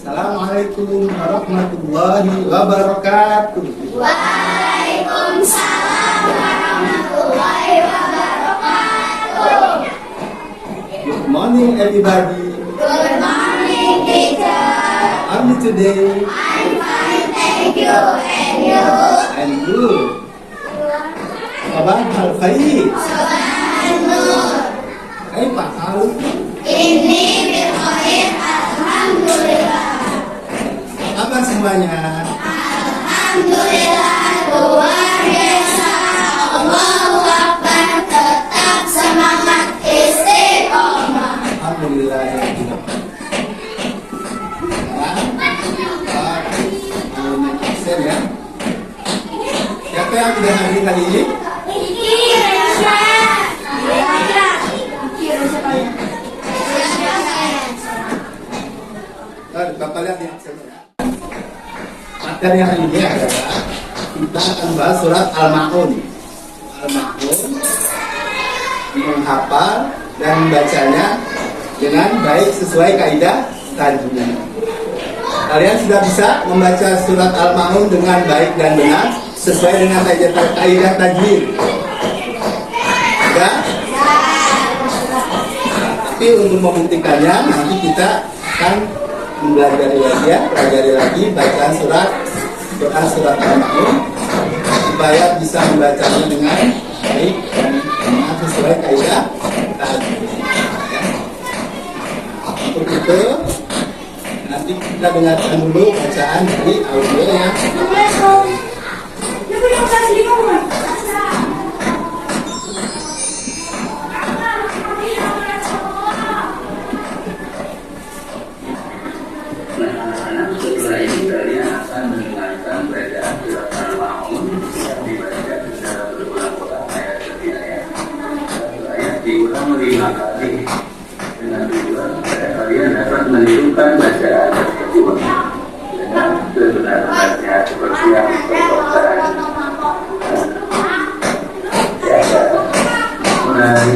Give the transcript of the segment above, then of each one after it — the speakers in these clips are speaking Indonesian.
Assalamualaikum warahmatullahi wabarakatuh. Waalaikumsalam warahmatullahi wabarakatuh. Good morning, everybody. Good morning, teacher. How are you today? I'm fine, thank you. And you? I'm good. Sabah al-khair. Sabah nur. Kaifa halukum? Inni bil khair, alhamdulillah. Apa semuanya? Alhamdulillah, luar biasa. Allahu Akbar, tetap semangat istiqomah. Alhamdulillah ya. Absen ya. Siapa yang tidak hadir kali ini? Bapak lihat di absen ya. Materi hari ini adalah kita akan bahas surat Al-Ma'un. Al-Ma'un menghafal dan membacanya dengan baik sesuai kaidah tajwid. Kalian sudah bisa membaca surat Al-Ma'un dengan baik dan benar sesuai dengan kaidah tajwid. Ya? Tapi untuk membuktikannya nanti kita akan pelajari lagi bacaan surat Al-Ma'un supaya bisa membacanya dengan baik dan benar sesuai kaidah tajwid. Untuk itu nanti kita dengarkan dulu bacaan dari audionya. Setelah ini kalian akan mendengarkan bacaan surat Al-Ma'un yang dibaca secara berulang-ulang ayat demi ayat. Satu ayat diulang 5 kali dengan tujuan supaya kalian dapat menirukan bacaan tersebut dengan sebenar-benarnya seperti yang dicontohkan. Mulai.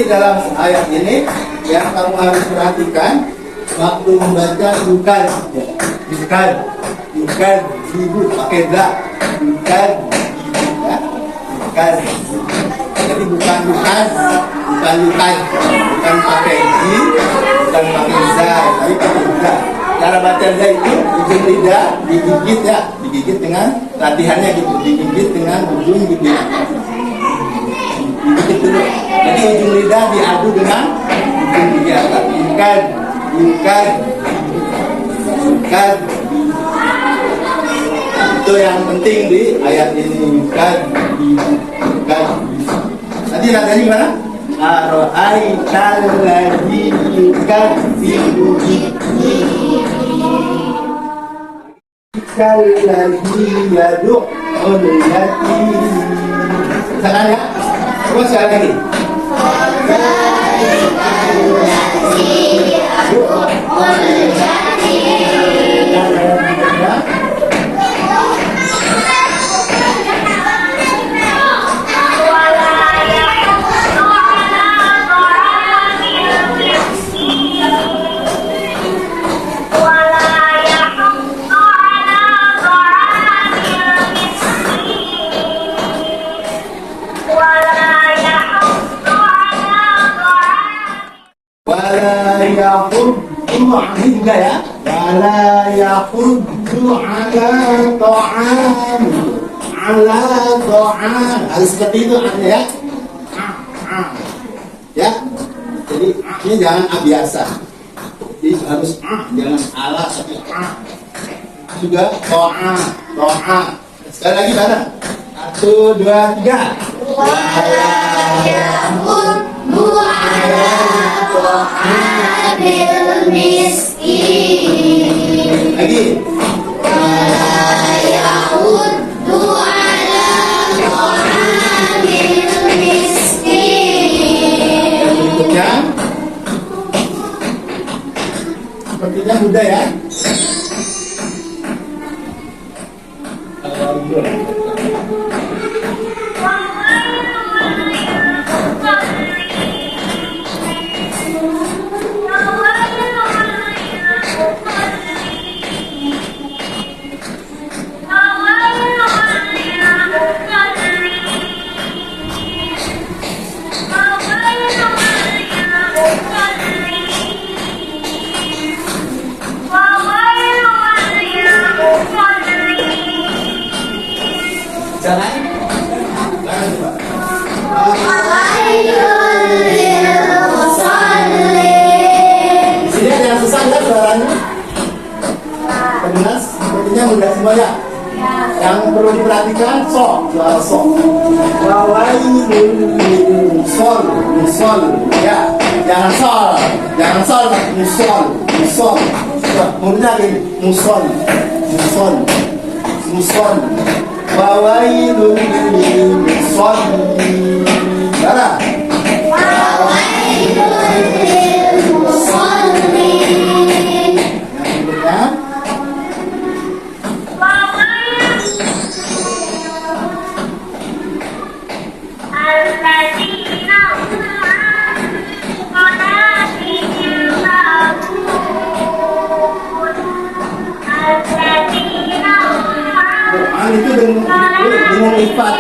Dalam ayat ini yang kamu harus perhatikan waktu membaca bukan ibu pakai za, bukan jadi bukan pakai ji, bukan pakai za, tapi pakai za. Cara baca za itu ujung lidah digigit dengan latihannya gitu, digigit dengan ujung lidah. Digigit dulu. Jadi ujung lidah diadu dengan ujung gigi atas. Bukan. Itu yang penting di ayat ini. Bukan. Tadi nadanya gimana? Aro'aital ladzi yukadzibu kalladzi yad'ul yatim. Sekarang ya. Coba sekali lagi. Wala yahuddu ala ta'am harus seperti itu ya. Ya, jadi ini jangan A biasa. Jadi harus jangan ala tapi juga toa. Sekali lagi bareng. 1, 2, 3. Lagi. Berikutnya. Sepertinya mudah ya. Jangan. Sini ada yang susah nggak suaranya? Kedengar? Sepertinya mudah semuanya. Yang perlu diperhatikan suara so. Sol. Ya, jangan sol, musol. Mulutnya gini, musol. Wawailun lil musallin. Mana? Wawailun lil musallin. Yang itu dengan ifat.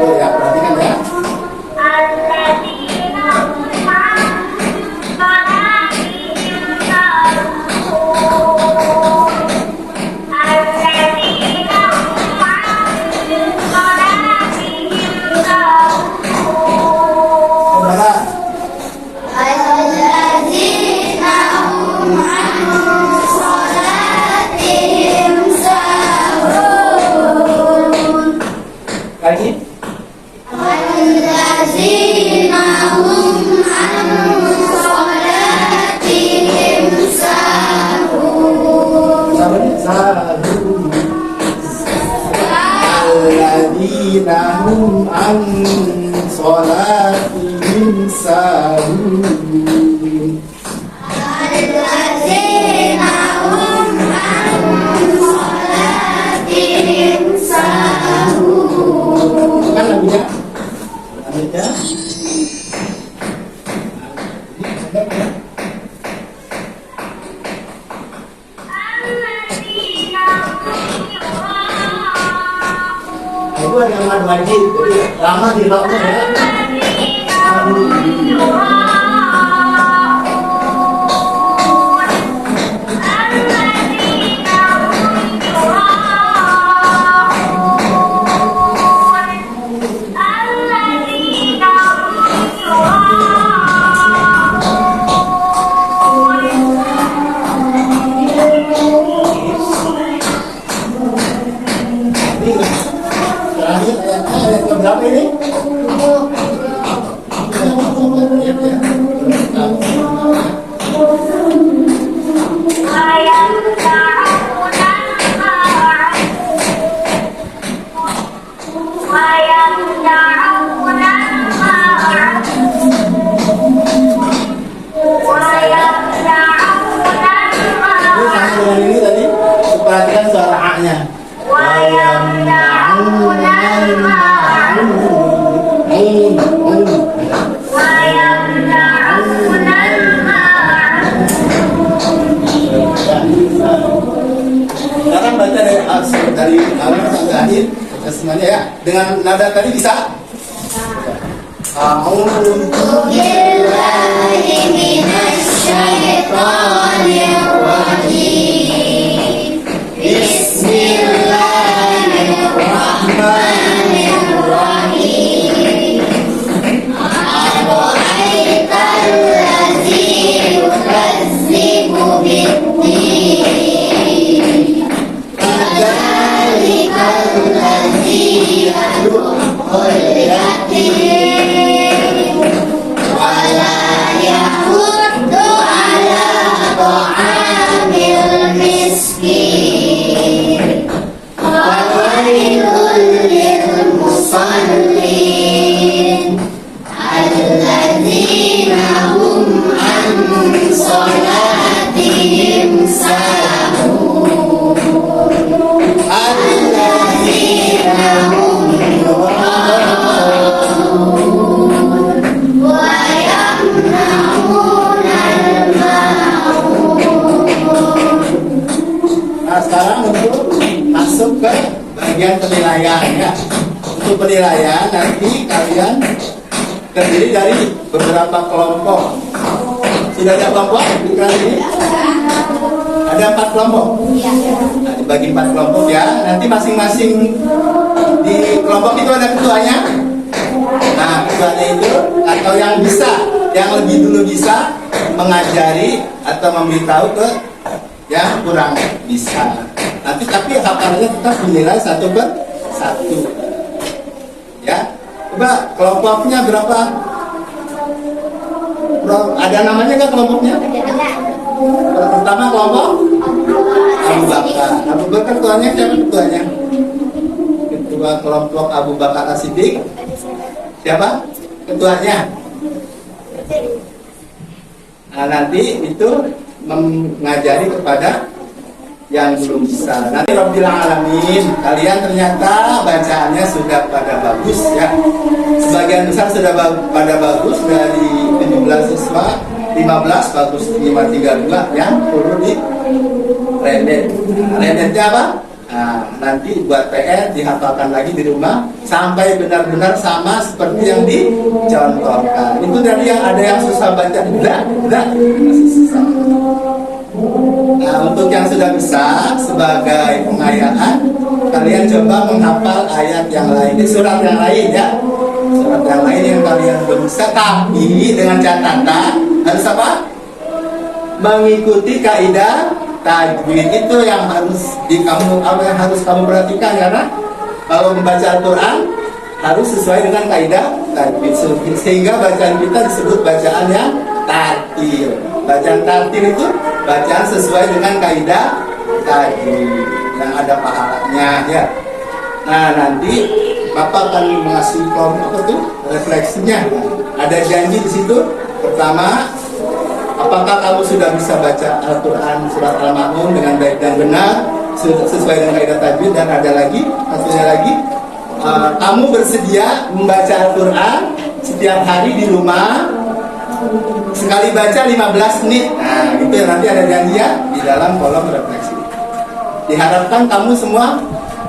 Ya, perhatikan ya. Lagi. Allazina hum an salatihim sahun. Alladzina hum an salatihim sahun. Allazina hum an salatihim sahun. Kan lagunya? Itu ada yang madu wajib, jadi lama di lautnya ya. Ayat berapa ini? Ini tadi perhatikan suara A-nya. Sekarang baca dari awal sampai akhir semuanya ya. Dengan nada tadi bisa. A'udzu billahi minasy syaithanir rajim. صلاتهم ساهون الذين هم يراءون ويمنعون الماعون. Nah sekarang untuk masuk ke bagian penilaian ya. Untuk penilaian nanti kalian terdiri dari beberapa kelompok. Sudah ada kelompok di kelas ini? Ada 4 kelompok. Nah, dibagi 4 kelompok ya. Nanti masing-masing di kelompok itu ada ketuanya. Nah ketuanya itu atau yang bisa, yang lebih dulu bisa mengajari atau memberitahu ke yang kurang bisa. Nanti tapi hafalannya tetap dinilai 1/1. Ya, coba kelompoknya berapa? Ada namanya nggak kelompoknya? Pertama kelompok Abu Bakar. Abu Bakar ketuanya siapa ketuanya? Ketua kelompok Abu Bakar As-Siddiq. Siapa? Ketuanya. Nah nanti itu mengajari kepada yang belum bisa. Nanti Rabbil Alamin, kalian ternyata bacaannya sudah pada bagus ya. Sebagian besar sudah pada bagus, dari 17 siswa 15 bagus 532 yang perlu di redet. Redetnya apa? Nah, nanti buat PR dihafalkan lagi di rumah sampai benar-benar sama seperti yang dicontohkan. Itu dari yang ada yang susah baca, enggak masih susah. Nah, untuk yang sudah bisa sebagai pengayaan, kalian coba menghafal ayat yang lain, surat yang lain ya. Surat yang lain yang kalian belum bisa, tapi dengan catatan harus apa? Mengikuti kaidah tajwid. Itu yang harus kamu perhatikan, karena kalau membaca Al-Quran harus sesuai dengan kaidah tajwid, sehingga bacaan kita disebut bacaan yang tartil. Bacaan tartil itu bacaan sesuai dengan kaidah tajwid yang ada pahalanya ya. Nah nanti Bapak akan mengasih refleksinya. Ada janji di situ. Pertama, apakah kamu sudah bisa baca Al-Quran surat Al-Ma'un dengan baik dan benar sesuai dengan kaidah tajwid? Dan ada lagi, satunya lagi, kamu bersedia membaca Al-Quran setiap hari di rumah, sekali baca 15 menit. Nah itu nanti ada janji ya di dalam kolom refleksi. Diharapkan kamu semua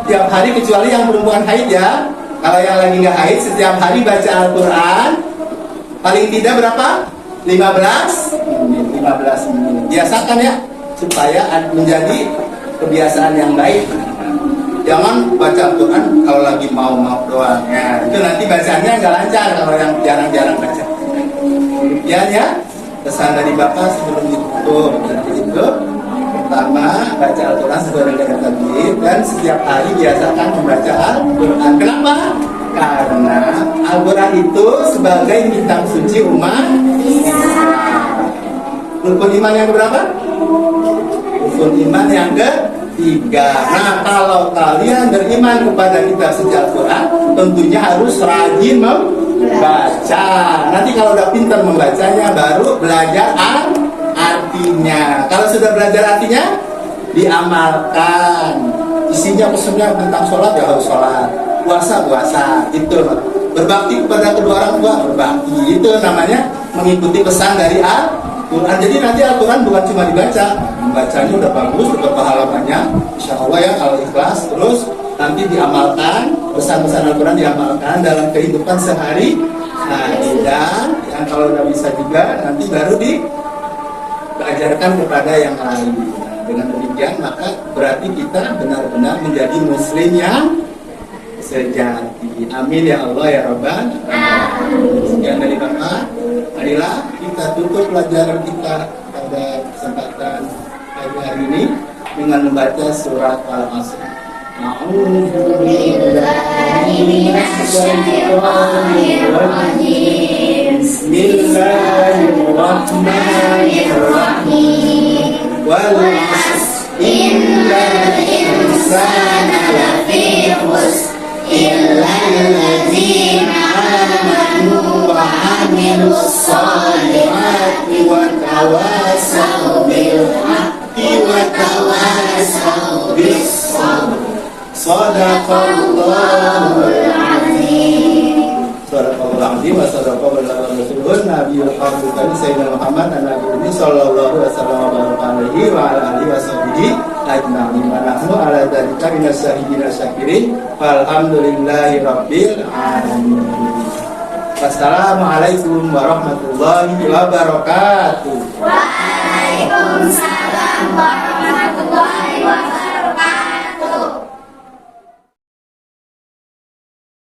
tiap hari, kecuali yang perempuan haid ya. Kalau yang lagi nggak haid, setiap hari baca Al-Quran paling tidak berapa? 15 menit. Biasakan ya, supaya menjadi kebiasaan yang baik. Jangan baca Al-Quran kalau lagi mau doang ya. Itu nanti bacanya nggak lancar kalau yang jarang-jarang baca. Demikian ya pesan dari Bapak sebelum ditutup. Itu pertama, baca Al-Quran sesuai dengan tajwid, dan setiap hari biasakan membaca Al-Quran. Kenapa? Karena Al-Quran itu sebagai kitab suci umat Islam. Rukun iman yang berapa? Rukun iman yang ketiga. Nah, kalau kalian beriman kepada kitab suci Al-Quran, tentunya harus rajin membaca. Nanti kalau udah pintar membacanya, baru belajar artinya. Kalau sudah belajar artinya, diamalkan. Isinya pesannya tentang sholat ya harus sholat, puasa itu. Berbakti kepada kedua orang tua, berbakti. Itu namanya mengikuti pesan dari Al-Quran. Jadi nanti Al-Quran bukan cuma dibaca, membacanya udah bagus, dapat pahala banyak, insya Allah ya kalau ikhlas. Terus nanti diamalkan, pesan-pesan Al-Quran diamalkan dalam kehidupan sehari. Nah, dan yang kalau udah bisa juga nanti baru diajarkan kepada yang lain. Nah, dengan demikian maka berarti kita benar-benar menjadi muslim yang sejati. Amin ya Allah ya Rabbal Alamin. Sekian dari Bapak. Marilah kita tutup pelajaran kita pada kesempatan pagi hari ini dengan membaca surat Al-Asr. Bismillahirrahmanirrahim. Wal 'asr innal insana lafi khusr illa alladzina amanu wa 'amilus solihati wa tawasaw tawassaw bil haqqi wa tawassaw bis sabr. Shadaqallahul Azim. Sadaqallahul azim wa sadaqallahu rasulun nabiyul hamid sayyidina Muhammad nabi sallallahu alaihi wa ala alihi wa sahbihi ajma'in wa nahnu ala dzalika minas syahidin syakirin walhamdulillahi rabbil alamin. Wassalamualaikum warahmatullahi wabarakatuh. Waalaikumsalam warahmatullahi wabarakatuh.